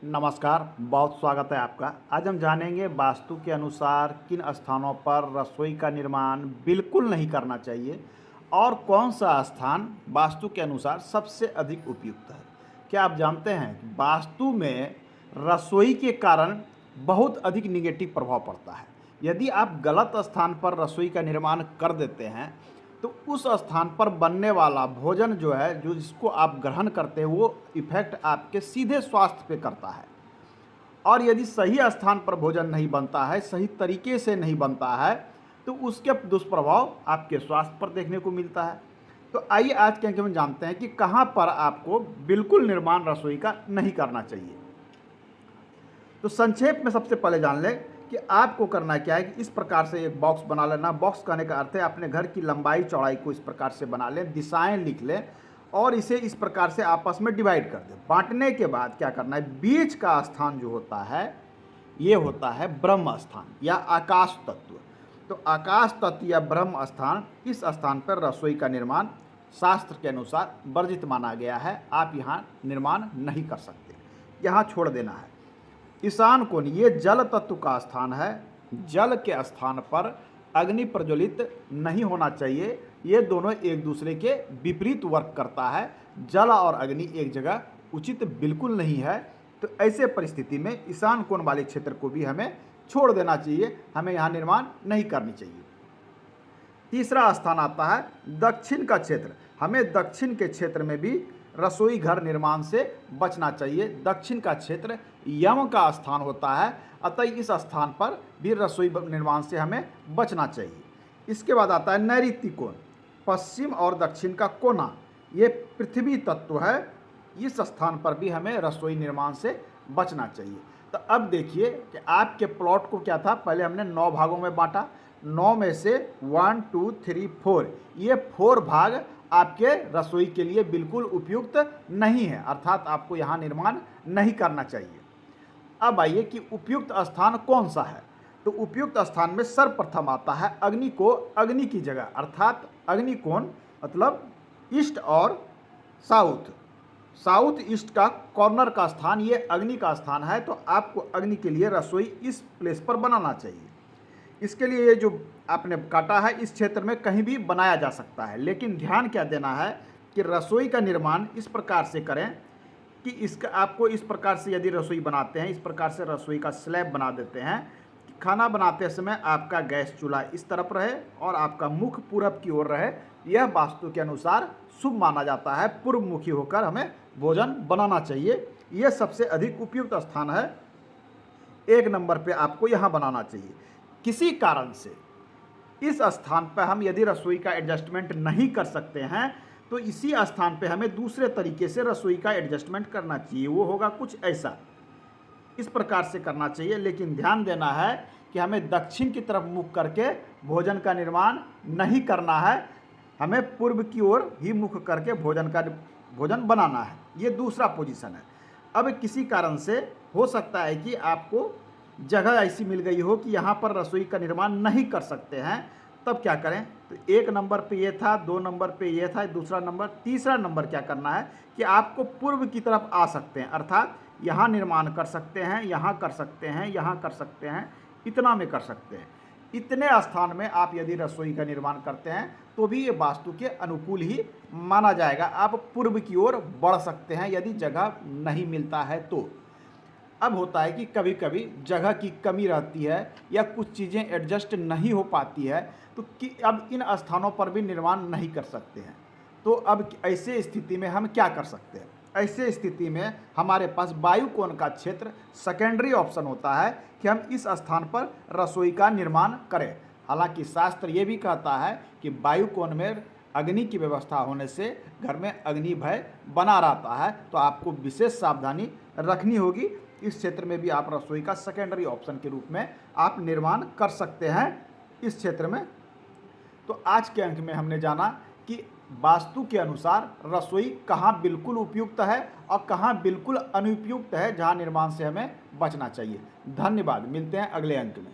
नमस्कार, बहुत स्वागत है आपका। आज हम जानेंगे वास्तु के अनुसार किन स्थानों पर रसोई का निर्माण बिल्कुल नहीं करना चाहिए और कौन सा स्थान वास्तु के अनुसार सबसे अधिक उपयुक्त है। क्या आप जानते हैं कि वास्तु में रसोई के कारण बहुत अधिक निगेटिव प्रभाव पड़ता है। यदि आप गलत स्थान पर रसोई का निर्माण कर देते हैं तो उस स्थान पर बनने वाला भोजन जो है, जो जिसको आप ग्रहण करते हैं, वो इफ़ेक्ट आपके सीधे स्वास्थ्य पे करता है। और यदि सही स्थान पर भोजन नहीं बनता है, सही तरीके से नहीं बनता है, तो उसके दुष्प्रभाव आपके स्वास्थ्य पर देखने को मिलता है। तो आइए आज के अंक में जानते हैं कि कहाँ पर आपको बिल्कुल निर्माण रसोई का नहीं करना चाहिए। तो संक्षेप में सबसे पहले जान लें कि आपको करना क्या है कि इस प्रकार से एक बॉक्स बना लेना। बॉक्स कहने का अर्थ है अपने घर की लंबाई चौड़ाई को इस प्रकार से बना लें, दिशाएं लिख लें और इसे इस प्रकार से आपस में डिवाइड कर दें। बांटने के बाद क्या करना है, बीच का स्थान जो होता है ये होता है ब्रह्म स्थान या आकाश तत्व। तो आकाश तत्व या ब्रह्म स्थान, इस स्थान पर रसोई का निर्माण शास्त्र के अनुसार वर्जित माना गया है। आप यहाँ निर्माण नहीं कर सकते, यहाँ छोड़ देना है। ईशान कोण, ये जल तत्व का स्थान है। जल के स्थान पर अग्नि प्रज्वलित नहीं होना चाहिए। ये दोनों एक दूसरे के विपरीत वर्क करता है। जल और अग्नि एक जगह उचित बिल्कुल नहीं है। तो ऐसे परिस्थिति में ईशान कोण वाले क्षेत्र को भी हमें छोड़ देना चाहिए, हमें यहाँ निर्माण नहीं करनी चाहिए। तीसरा स्थान आता है दक्षिण का क्षेत्र। हमें दक्षिण के क्षेत्र में भी रसोई घर निर्माण से बचना चाहिए। दक्षिण का क्षेत्र यम का स्थान होता है, अतः इस स्थान पर भी रसोई निर्माण से हमें बचना चाहिए। इसके बाद आता है नैऋत्य कोण, पश्चिम और दक्षिण का कोना, ये पृथ्वी तत्व है। इस स्थान पर भी हमें रसोई निर्माण से बचना चाहिए। तो अब देखिए कि आपके प्लॉट को क्या था, पहले हमने 9 भागों में बांटा। 9 में से 1 2 3 4, ये 4 भाग आपके रसोई के लिए बिल्कुल उपयुक्त नहीं है, अर्थात आपको यहाँ निर्माण नहीं करना चाहिए। अब आइए कि उपयुक्त स्थान कौन सा है। तो उपयुक्त स्थान में सर्वप्रथम आता है अग्नि को अग्नि की जगह, अर्थात अग्नि कोण मतलब ईस्ट और साउथ। साउथ ईस्ट का कॉर्नर का स्थान ये अग्नि का स्थान है। तो आपको अग्नि के लिए रसोई इस प्लेस पर बनाना चाहिए। इसके लिए ये जो आपने काटा है, इस क्षेत्र में कहीं भी बनाया जा सकता है, लेकिन ध्यान क्या देना है कि रसोई का निर्माण इस प्रकार से करें कि इसका आपको इस प्रकार से यदि रसोई बनाते हैं, इस प्रकार से रसोई का स्लैब बना देते हैं कि खाना बनाते समय आपका गैस चूल्हा इस तरफ रहे और आपका मुख पूरब की ओर रहे। यह वास्तु के अनुसार शुभ माना जाता है। पूर्वमुखी होकर हमें भोजन बनाना चाहिए। यह सबसे अधिक उपयुक्त स्थान है। 1 नंबर पर आपको यहाँ बनाना चाहिए। किसी कारण से इस स्थान पर हम यदि रसोई का एडजस्टमेंट नहीं कर सकते हैं तो इसी स्थान पे हमें दूसरे तरीके से रसोई का एडजस्टमेंट करना चाहिए। वो होगा कुछ ऐसा, इस प्रकार से करना चाहिए। लेकिन ध्यान देना है कि हमें दक्षिण की तरफ मुख करके भोजन का निर्माण नहीं करना है, हमें पूर्व की ओर ही मुख करके भोजन बनाना है। ये दूसरा पोजीशन है। अब किसी कारण से हो सकता है कि आपको जगह ऐसी मिल गई हो कि यहाँ पर रसोई का निर्माण नहीं कर सकते हैं, तब क्या करें। तो 1 नंबर पे ये था, 2 नंबर पे ये था, दूसरा नंबर। तीसरा नंबर क्या करना है कि आपको पूर्व की तरफ आ सकते हैं, अर्थात यहाँ निर्माण कर सकते हैं, यहाँ कर सकते हैं, यहाँ कर सकते हैं, इतना में कर सकते हैं। इतने स्थान में आप यदि रसोई का निर्माण करते हैं तो भी ये वास्तु के अनुकूल ही माना जाएगा। आप पूर्व की ओर बढ़ सकते हैं यदि जगह नहीं मिलता है तो। अब होता है कि कभी कभी जगह की कमी रहती है या कुछ चीज़ें एडजस्ट नहीं हो पाती है, तो कि अब इन स्थानों पर भी निर्माण नहीं कर सकते हैं। तो अब ऐसे स्थिति में हम क्या कर सकते हैं। ऐसे स्थिति में हमारे पास वायु कोण का क्षेत्र सेकेंडरी ऑप्शन होता है कि हम इस स्थान पर रसोई का निर्माण करें। हालांकि शास्त्र ये भी कहता है कि वायु कोण में अग्नि की व्यवस्था होने से घर में अग्नि भय बना रहता है, तो आपको विशेष सावधानी रखनी होगी। इस क्षेत्र में भी आप रसोई का सेकेंडरी ऑप्शन के रूप में आप निर्माण कर सकते हैं इस क्षेत्र में। तो आज के अंक में हमने जाना कि वास्तु के अनुसार रसोई कहाँ बिल्कुल उपयुक्त है और कहाँ बिल्कुल अनुपयुक्त है, जहाँ निर्माण से हमें बचना चाहिए। धन्यवाद, मिलते हैं अगले अंक में।